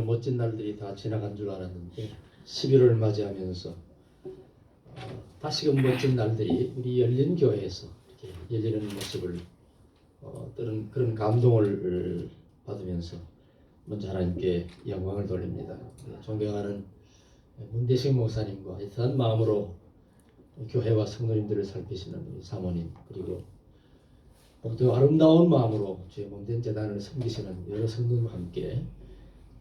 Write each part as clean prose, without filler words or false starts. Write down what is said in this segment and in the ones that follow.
멋진 날들이 다 지나간 줄 알았는데 11월을 맞이하면서 다시금 멋진 날들이 우리 열린 교회에서 이렇게 열리는 모습을 그런 감동을 받으면서 먼저 하나님께 영광을 돌립니다. 존경하는 문대식 목사님과 애틋한 마음으로 교회와 성도님들을 살피시는 우리 사모님, 그리고 모두 아름다운 마음으로 주의 몸된 재단을 섬기시는 여러 성도님과 함께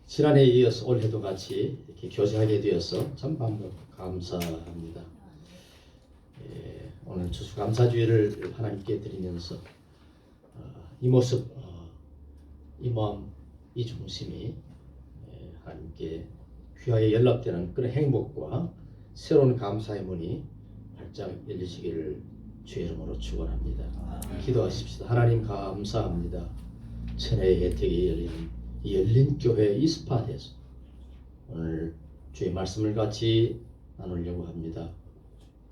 지난해에 이어서 올해도 같이 이렇게 교제하게 되어서 참 감사합니다. 오늘 추수감사주의를 하나님께 드리면서 이 모습, 이 마음, 이 중심이 하나님께 귀하게 연락되는 그런 행복과 새로운 감사의 문이 활짝 열리시기를 주의 이름으로 축원합니다. 기도하십시다. 하나님 감사합니다. 천혜의 혜택이 열리는 이 열린 교회 이 스팟에서 오늘 주의 말씀을 같이 나누려고 합니다.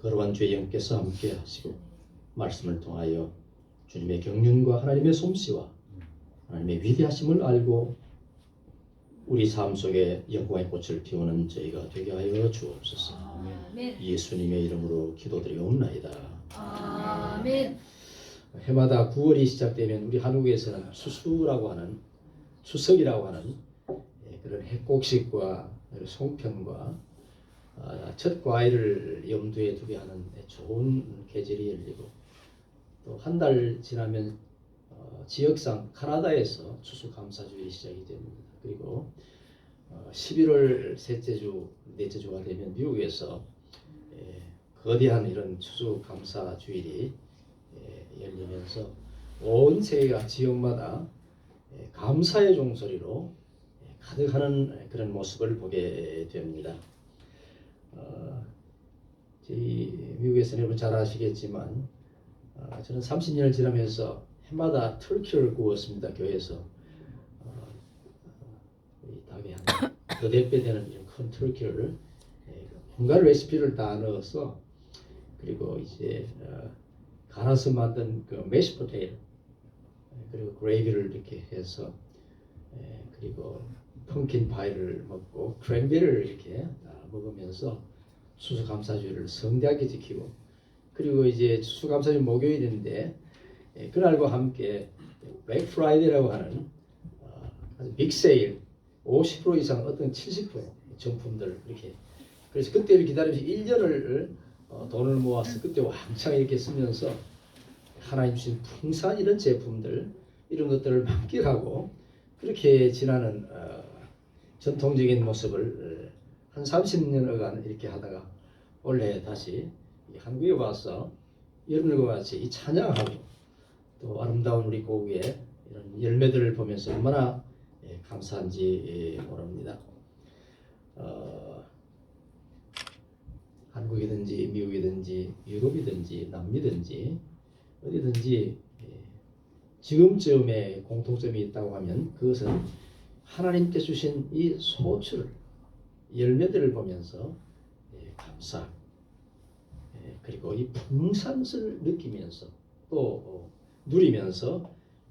거룩한 주의 영께서 함께 하시고 말씀을 통하여 주님의 경륜과 하나님의 솜씨와 하나님의 위대하심을 알고 우리 삶 속에 영광의 꽃을 피우는 저희가 되게 하여 주옵소서. 아멘. 예수님의 이름으로 기도드리옵나이다. 아멘. 해마다 9월이 시작되면 우리 한국에서는 추수라고 하는, 추석이라고 하는 그런 해곡식과 송편과 첫 과일을 염두에 두게 하는 좋은 계절이 열리고, 또 한 달 지나면 지역상 카나다에서 추수감사주일이 시작이 됩니다. 그리고 11월 셋째 주, 넷째 주가 되면 미국에서 거대한 이런 추수감사주일이 열리면서 온 세계가 지역마다 감사의 종소리로 가득하는 그런 모습을 보게 됩니다. 저희 미국에서는 여러분 잘 아시겠지만 저는 30년을 지나면서 해마다 터키를 구웠습니다. 교회에서 닭에 한 8배 되는 이런 큰 터키를 온갖 레시피를 다 넣어서, 그리고 이제 갈아서 만든 그 메시 포테이토, 그리고 그레이비를 이렇게 해서, 그리고 펌킨 파이를 먹고 크랜베리를 이렇게 먹으면서 추수감사주일을 성대하게 지키고, 그리고 이제 추수감사주일 목요일인데 그날과 함께 블랙 프라이데이라고 하는 아주 빅 세일 50% 이상, 어떤 70% 정품들 이렇게, 그래서 그때를 기다리면서 1년을 돈을 모아서 그때 왕창 이렇게 쓰면서 하나님 주신 풍성한 이런 제품들, 이런 것들을 만끽하고 그렇게 지나는 전통적인 모습을 한 30년간 이렇게 하다가 올해 다시 한국에 와서 여러분들과 같이 이 찬양하고 또 아름다운 우리 고국의 이런 열매들을 보면서 얼마나 감사한지 모릅니다. 한국이든지 미국이든지 유럽이든지 남미든지 어디든지 지금쯤에 공통점이 있다고 하면 그것은 하나님께 주신 이 소출, 열매들을 보면서 감사, 그리고 이 풍성을 느끼면서 또 누리면서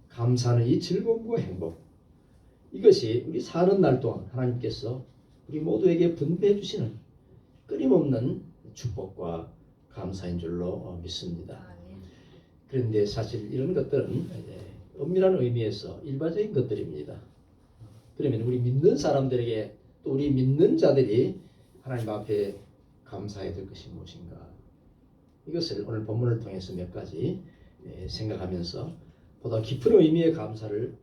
감사하는 이 즐거움과 행복, 이것이 우리 사는 날 동안 하나님께서 우리 모두에게 분배해 주시는 끊임없는 축복과 감사인 줄로 믿습니다. 그런데 사실 이런 것들은 엄밀한 의미에서 일반적인 것들입니다. 그러면 우리 믿는 사람들에게, 또 우리 믿는 자들이 하나님 앞에 감사해야 될 것이 무엇인가, 이것을 오늘 본문을 통해서 몇 가지 생각하면서 보다 깊은 의미의 감사를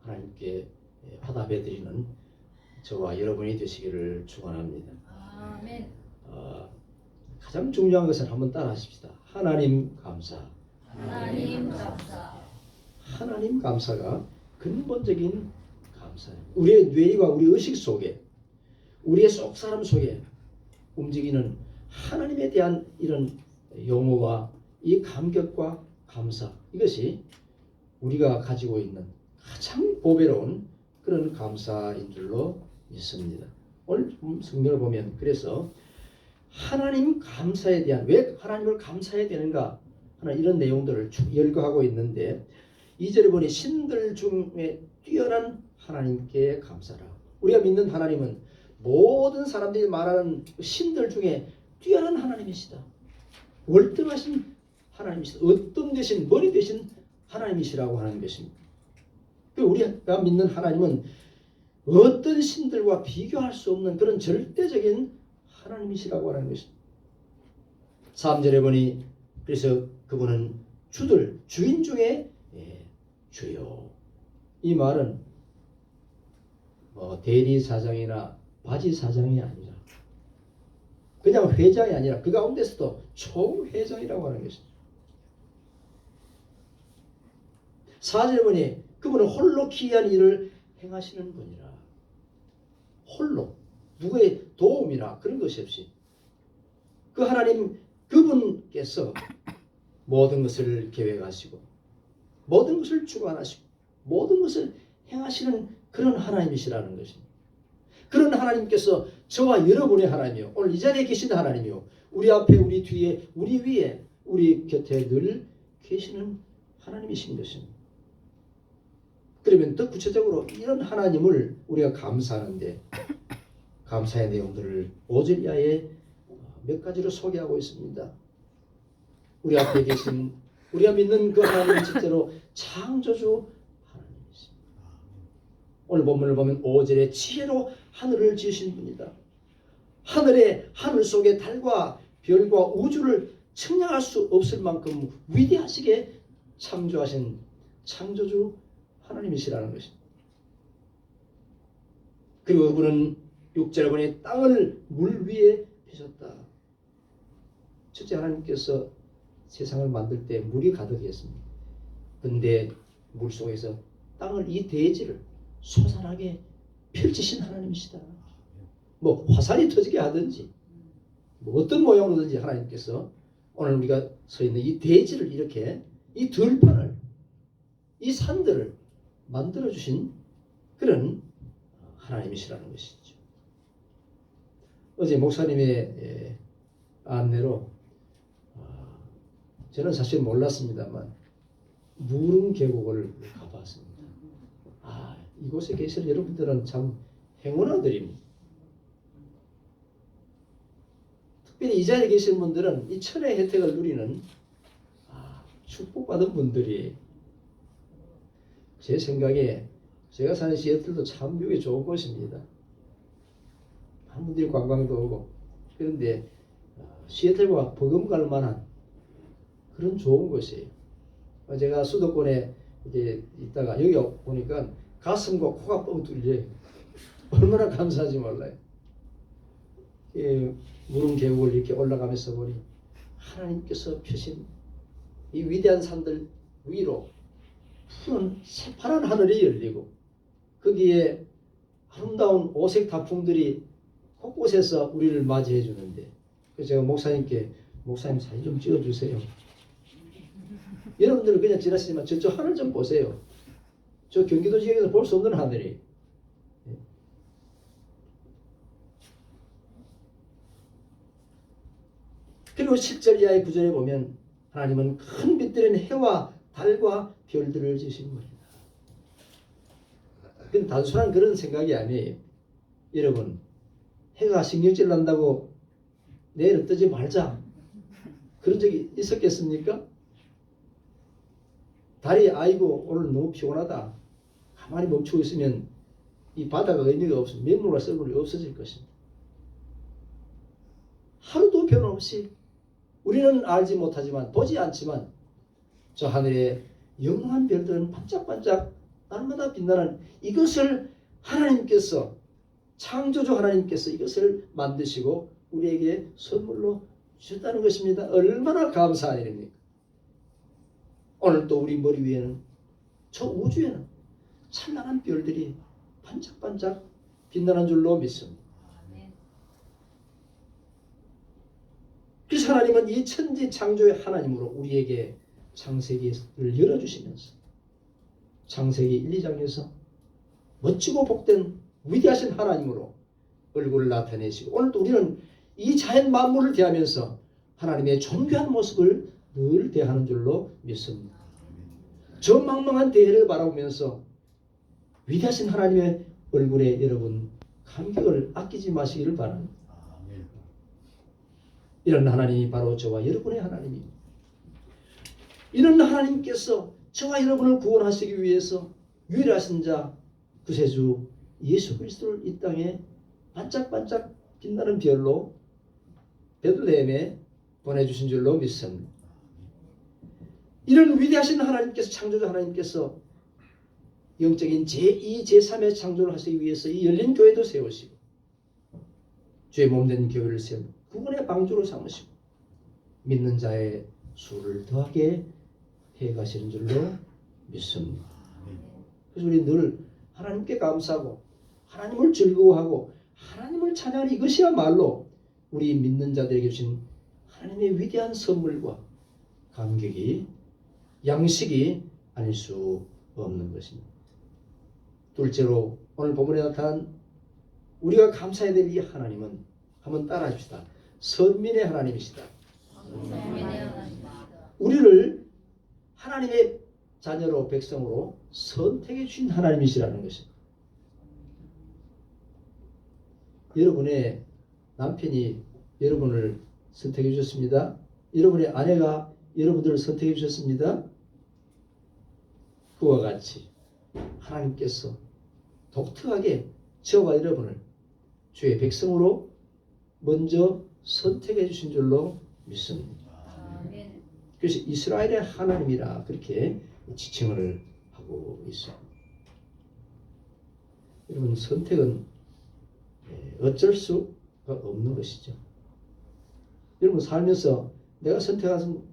하나님께 화답해 드리는 저와 여러분이 되시기를 축원합니다. 아멘. 가장 중요한 것은 한번 따라 하십시다. 하나님 감사. 하나님 감사. 하나님 감사가 근본적인 감사예요. 우리의 뇌와 우리 의식 속에, 우리의 속사람 속에 움직이는 하나님에 대한 이런 용어와 이 감격과 감사, 이것이 우리가 가지고 있는 가장 보배로운 그런 감사인 줄로 믿습니다. 오늘 성경을 보면 그래서 하나님 감사에 대한, 왜 하나님을 감사해야 되는가 하는 이런 내용들을 쭉 열거하고 있는데, 2절에 보니 신들 중에 뛰어난 하나님께 감사라. 우리가 믿는 하나님은 모든 사람들이 말하는 신들 중에 뛰어난 하나님이시다. 월등하신 하나님이시다. 어떤 대신 머리 대신 하나님이시라고 하는 것입니다. 우리가 믿는 하나님은 어떤 신들과 비교할 수 없는 그런 절대적인 하나님이시라고 하는 것입니다. 3절에 보니 그래서 그분은 주인 중에 주요. 이 말은 대리사장이나 바지사장이 아니라 그냥 회장이 아니라 그 가운데서도 총회장이라고 하는 것입니다. 4절에 보니 그분은 홀로 기이한 일을 행하시는 분이라. 홀로 누구의 도움이나 그런 것이 없이 그 하나님 그분께서 모든 것을 계획하시고 모든 것을 주관하시고 모든 것을 행하시는 그런 하나님이시라는 것입니다. 그런 하나님께서 저와 여러분의 하나님이요, 오늘 이 자리에 계신 하나님이요, 우리 앞에 우리 뒤에 우리 위에 우리 곁에 늘 계시는 하나님이신 것입니다. 그러면 더 구체적으로 이런 하나님을 우리가 감사하는데 감사의 내용들을 5절 이하에 몇 가지로 소개하고 있습니다. 우리 앞에 계신 우리가 믿는 그 하나님은 실제로 창조주 하나님이십니다. 오늘 본문을 보면 5절에 지혜로 하늘을 지으신 분이다. 하늘 속에 달과 별과 우주를 측량할 수 없을 만큼 위대하시게 창조하신 창조주 하나님이시라는 것입니다. 그리고 그분은 6절에 보니 땅을 물 위에 펴셨다. 첫째 하나님께서 세상을 만들 때 물이 가득했습니다. 근데 물 속에서 땅을 이 대지를 솟아나게 펼치신 하나님이시다. 뭐 화살이 터지게 하든지 뭐 어떤 모양으로든지 하나님께서 오늘 우리가 서 있는 이 대지를 이렇게 이 들판을 이 산들을 만들어 주신 그런 하나님이시라는 것이죠. 어제 목사님의 안내로 저는 사실 몰랐습니다만 무릉 계곡을 가봤습니다. 이곳에 계시는 여러분들은 참 행운아들입니다. 특별히 이 자리에 계신 분들은 이 천의 혜택을 누리는 축복받은 분들이, 제 생각에 제가 사는 시애틀도 참 여기 좋은 곳입니다. 많은 분들이 관광도 오고, 그런데 시애틀과 버금갈 만한 그런 좋은 곳이에요. 제가 수도권에 이제 있다가 여기 보니까 가슴과 코가 뻥 뚫려요. 얼마나 감사하지 몰라요. 무릉 계곡을 이렇게 올라가면서 보니 하나님께서 펴신 이 위대한 산들 위로 푸른 새파란 하늘이 열리고 거기에 아름다운 오색 단풍들이 곳곳에서 우리를 맞이해 주는데, 그래서 제가 목사님께 목사님 사진 좀 찍어주세요. 여러분들은 그냥 지나시지만 저쪽 하늘 좀 보세요. 저 경기도 지역에서 볼 수 없는 하늘이. 그리고 10절 이하의 구절에 보면 하나님은 큰 빛들인 해와 달과 별들을 지으신 겁니다. 그건 단순한 그런 생각이 아니에요. 여러분, 해가 신경질 난다고 내일은 뜨지 말자, 그런 적이 있었겠습니까? 달이 아이고 오늘 너무 피곤하다, 가만히 멈추고 있으면 이 바다가 의미가 없어, 맹물과 썰물이 없어질 것입니다. 하루도 변함없이 우리는 알지 못하지만 보지 않지만 저 하늘에 영롱한 별들은 반짝반짝 날마다 빛나는, 이것을 하나님께서, 창조주 하나님께서 이것을 만드시고 우리에게 선물로 주셨다는 것입니다. 얼마나 감사한 일입니까? 오늘 또 우리 머리 위에는, 저 우주에는 찬란한 별들이 반짝반짝 빛나는 줄로 믿습니다. 그래서 하나님은 이 천지 창조의 하나님으로 우리에게 창세기를 열어주시면서 창세기 1, 2장에서 멋지고 복된 위대하신 하나님으로 얼굴을 나타내시고, 오늘도 우리는 이 자연 만물을 대하면서 하나님의 존귀한 모습을 늘 대하는 줄로 믿습니다. 저 망망한 대해를 바라보면서 위대하신 하나님의 얼굴에 여러분 감격을 아끼지 마시기를 바랍니다. 이런 하나님이 바로 저와 여러분의 하나님입니다. 이런 하나님께서 저와 여러분을 구원하시기 위해서 유일하신 자 구세주 예수 그리스도를 이 땅에 반짝반짝 빛나는 별로 베들레헴에 보내주신 줄로 믿습니다. 이런 위대하신 하나님께서, 창조자 하나님께서 영적인 제2, 제3의 창조를 하시기 위해서 이 열린 교회도 세우시고 주의 몸된 교회를 세우고 구원의 방주로 삼으시고 믿는 자의 수를 더하게 해가시는 줄로 믿습니다. 그래서 우리 늘 하나님께 감사하고 하나님을 즐거워하고 하나님을 찬양하는 이것이야말로 우리 믿는 자들에게 주신 하나님의 위대한 선물과 감격이 양식이 아닐 수 없는 것입니다. 둘째로 오늘 본문에 나타난 우리가 감사해야 될 이 하나님은 한번 따라 합시다. 선민의 하나님이시다. 우리를 하나님의 자녀로 백성으로 선택해 주신 하나님이시라는 것입니다. 여러분의 남편이 여러분을 선택해 주셨습니다. 여러분의 아내가 여러분들을 선택해 주셨습니다. 그와 같이 하나님께서 독특하게 저와 여러분을 주의 백성으로 먼저 선택해 주신 줄로 믿습니다. 그래서 이스라엘의 하나님이라 그렇게 지칭을 하고 있습니다. 여러분, 선택은 어쩔 수가 없는 것이죠. 여러분 살면서 내가 선택한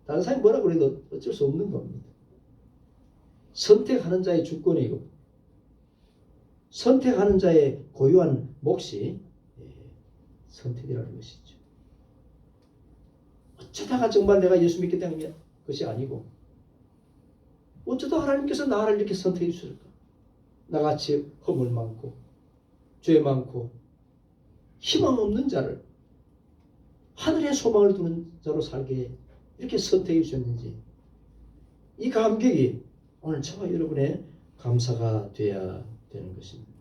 다른 사람이 뭐라고 그래도 어쩔 수 없는 겁니다. 선택하는 자의 주권이고 선택하는 자의 고유한 몫이 선택이라는 것이죠. 어쩌다가 정말 내가 예수 믿게 된 것이 아니고 어쩌다 하나님께서 나를 이렇게 선택해 주실까? 나같이 허물 많고 죄 많고 희망 없는 자를 하늘의 소망을 두는 자로 살게 이렇게 선택해 주셨는지 이 감격이 오늘 저와 여러분의 감사가 되어야 되는 것입니다.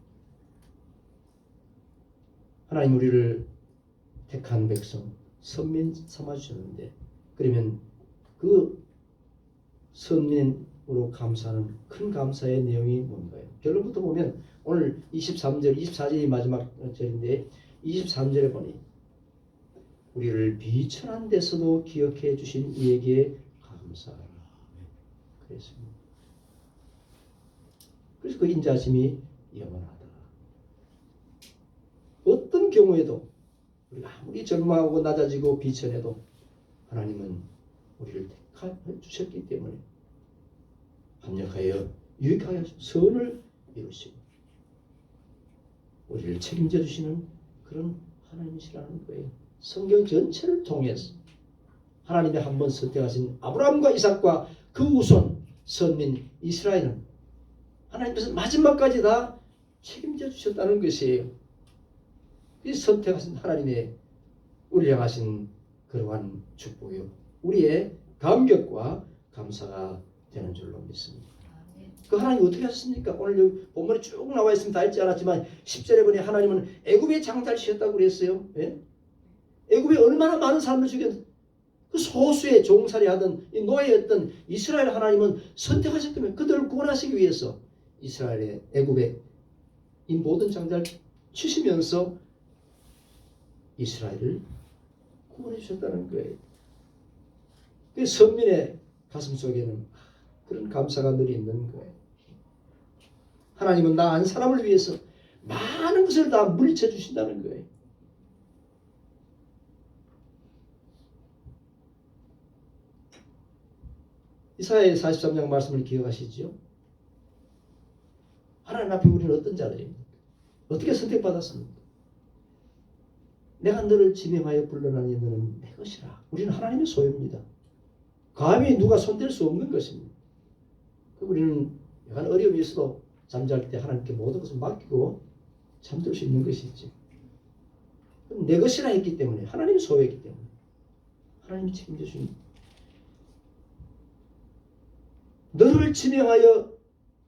하나님 우리를 택한 백성 선민 삼아주셨는데 그러면 그 선민으로 감사하는 큰 감사의 내용이 뭔가요? 결론부터 보면 오늘 23절, 24절이 마지막 절인데 23절에 보니 우리를 비천한 데서도 기억해 주신 이에게 감사하라. 그랬습니다. 그래서 그 인자심이 영원하다. 어떤 경우에도 우리가 아무리 절망하고 낮아지고 비천해도 하나님은 우리를 택해 주셨기 때문에 합력하여 유익하여 선을 이루시고 우리를 책임져 주시는 그런 하나님이시라는 거예요. 성경 전체를 통해서 하나님이 한번 선택하신 아브라함과 이삭과 그 후손 선민 이스라엘은 하나님께서 마지막까지 다 책임져 주셨다는 것이에요. 이 선택하신 하나님의 우리를 향하신 그러한 축복이요 우리의 감격과 감사가 되는 줄로 믿습니다. 그 하나님 어떻게 하셨습니까? 오늘 본문에 쭉 나와 있으면 다 읽지 않았지만 10절에 보니 하나님은 애굽에 장자시켰다고 그랬어요. 예? 애굽에 얼마나 많은 사람들 죽였 그 소수의 종살이 하던 이 노예였던 이스라엘 하나님은 선택하셨다면 그들을 구원하시기 위해서 이스라엘의 애굽에 이 모든 장자를 치시면서 이스라엘을 구원해 주셨다는 거예요. 그 선민의 가슴 속에는 그런 감사가 늘 있는 거예요. 하나님은 나 한 사람을 위해서 많은 것을 다 물리쳐 주신다는 거예요. 이사야 43장 말씀을 기억하시죠? 하나님 앞에 우리는 어떤 자들입니까? 어떻게 선택받았습니까? 내가 너를 지명하여 불러나니 너는 내 것이라. 우리는 하나님의 소유입니다. 감히 누가 손댈 수 없는 것입니다. 우리는 약간 어려움이 있어도 잠잘 때 하나님께 모든 것을 맡기고 잠들 수 있는 것이지. 내 것이라 했기 때문에 하나님의 소유했기 때문에 하나님이 책임져 주십니다. 너를 지명하여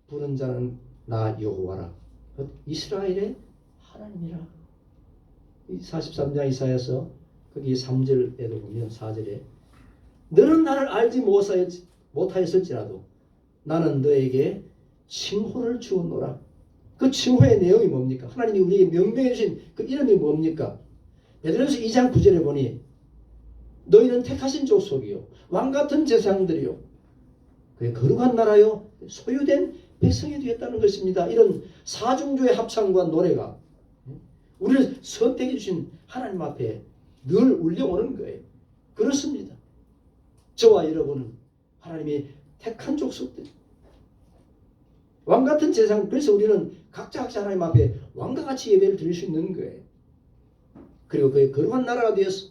부른 자는 나 여호와라. 이스라엘의 하나님이라. 43장 이사야서 거기 3절에도 보면 4절에 너는 나를 알지 못하였을지라도 나는 너에게 칭호를 주었노라. 그 칭호의 내용이 뭡니까? 하나님이 우리에게 명명해 주신 그 이름이 뭡니까? 베드로전서 2장 9절에 보니 너희는 택하신 족속이요 왕같은 제사장들이요 그의 거룩한 나라요 소유된 백성이 되었다는 것입니다. 이런 사중조의 합창과 노래가 우리를 선택해 주신 하나님 앞에 늘 울려오는 거예요. 그렇습니다. 저와 여러분은 하나님이 택한 족속들 왕같은 제사장. 그래서 우리는 각자 하나님 앞에 왕과 같이 예배를 드릴 수 있는 거예요. 그리고 그의 거룩한 나라가 되어서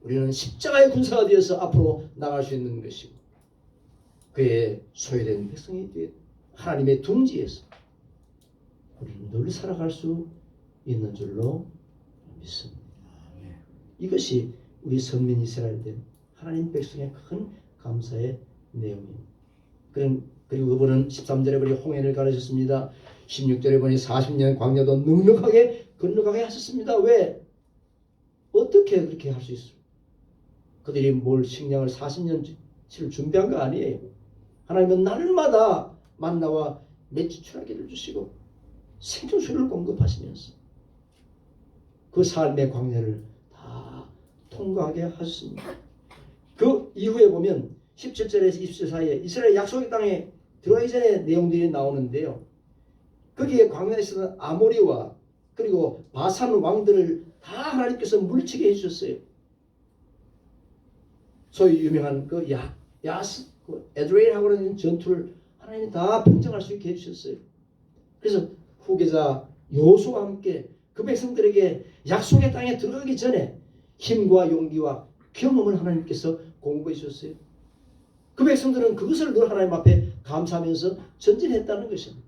우리는 십자가의 군사가 되어서 앞으로 나갈 수 있는 것이고 그의 소유된 백성이 되어 하나님의 둥지에서 우리는 늘 살아갈 수 있는 줄로 믿습니다. 이것이 우리 선민 이스라엘된 하나님 백성의 큰 감사의 내용입니다. 그리고 그분은 13절에 보니 홍해를 가르쳤습니다. 16절에 보니 40년 광야도 넉넉하게 건너가게 하셨습니다. 왜? 어떻게 그렇게 할 수 있어요? 그들이 뭘 식량을 40년치를 준비한 거 아니에요. 하나님은 날마다 만나와 맺지출하기를 주시고 생명수를 공급하시면서 그 삶의 광야를 다 통과하게 하셨습니다. 그 이후에 보면 17절에서 20절 사이에 이스라엘 약속의 땅에 들어가기 전에 내용들이 나오는데요. 거기에 광야에 있었던 아모리와 그리고 바산 왕들을 다 하나님께서 물리치게 해주셨어요. 소위 유명한 그 에드레일하고 하는 전투를 하나님이 다 평정할 수 있게 해주셨어요. 그래서 후계자 여호수아와 함께 그 백성들에게 약속의 땅에 들어가기 전에 힘과 용기와 경험을 하나님께서 공급해 주셨어요. 그 백성들은 그것을 늘 하나님 앞에 감사하면서 전진했다는 것입니다.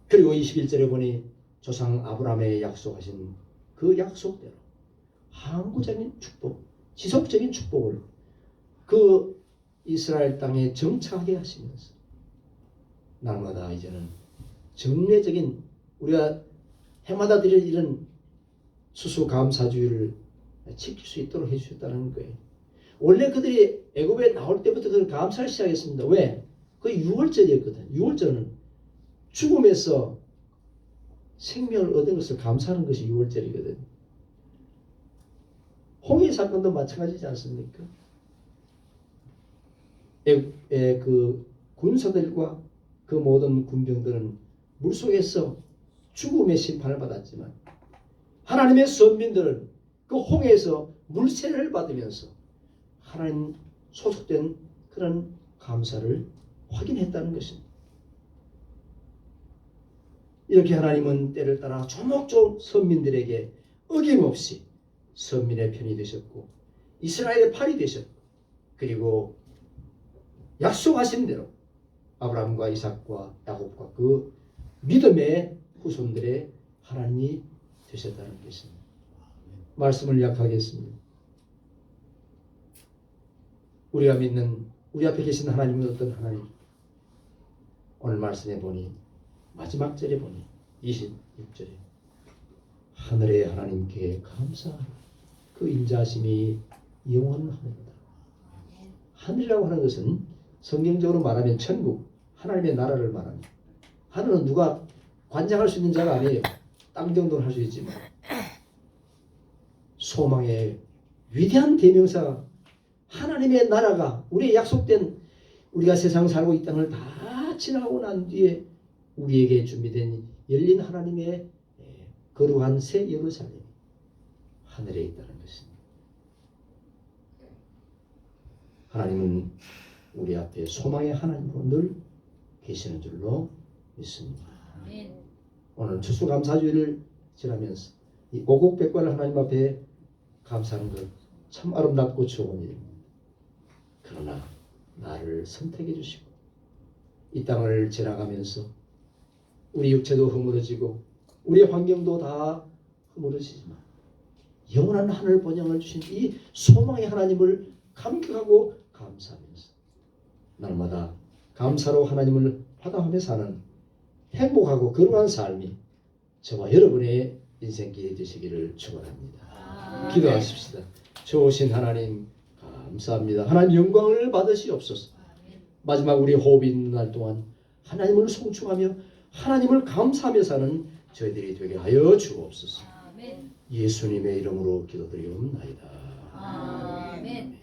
그리고 21절에 보니 조상 아브라함에게 약속하신 그 약속대로 항구적인 축복, 지속적인 축복을 그 이스라엘 땅에 정착하게 하시면서 날마다 이제는 정례적인 우리가 해마다 드릴 이런 수수감사주의를 지킬 수 있도록 해주셨다는 거예요. 원래 그들이 애굽에 나올 때부터 그들 감사를 시작했습니다. 왜? 그 6월절이었거든. 6월절은 죽음에서 생명을 얻은 것을 감사하는 것이 6월절이거든. 홍해 사건도 마찬가지지 않습니까? 그 군사들과 그 모든 군병들은 물속에서 죽음의 심판을 받았지만 하나님의 선민들은 그 홍해에서 물세례를 받으면서 하나님 소속된 그런 감사를 확인했다는 것입니다. 이렇게 하나님은 때를 따라 조목조목 선민들에게 어김없이 선민의 편이 되셨고 이스라엘의 팔이 되셨고 그리고 약속하신 대로 아브라함과 이삭과 야곱과 그 믿음의 후손들의 하나님이 되셨다는 것입니다. 말씀을 약하겠습니다. 우리가 믿는 우리 앞에 계신 하나님은 어떤 하나님? 오늘 말씀에 보니 마지막 절에 보니 26절에 하늘의 하나님께 감사하라. 그 인자하심이 영원하니라. 하늘이라고 하는 것은 성경적으로 말하면 천국, 하나님의 나라를 말합니다. 하늘은 누가 관장할 수 있는 자가 아니에요. 땅 정도는 할 수 있지만 소망의 위대한 대명사가 하나님의 나라가 우리의 약속된 우리가 세상 살고 이 땅을 다 지나고 난 뒤에 우리에게 준비된 열린 하나님의 거룩한 새 예루살렘이 하늘에 있다는 것입니다. 하나님은 우리 앞에 소망의 하나님으로 늘 계시는 줄로 믿습니다. 오늘 추수감사주일을 지나면서 이 오곡백과를 하나님 앞에 감사하는 것 참 아름답고 좋은 일입니다. 그러나 나를 선택해 주시고 이 땅을 지나가면서 우리 육체도 허물어지고 우리의 환경도 다 허물어지지만 영원한 하늘 번영을 주신 이 소망의 하나님을 감격하고 감사하면서 날마다 감사로 하나님을 화답하며 사는 행복하고 거룩한 삶이 저와 여러분의 인생길이 되시기를 축원합니다. 기도하십시다. 좋으신 하나님 감사합니다. 하나님 영광을 받으시옵소서. 마지막 우리 호흡 있는 날 동안 하나님을 송축하며 하나님을 감사하며 사는 저희들이 되게 하여 주옵소서. 예수님의 이름으로 기도드리옵나이다. 아멘.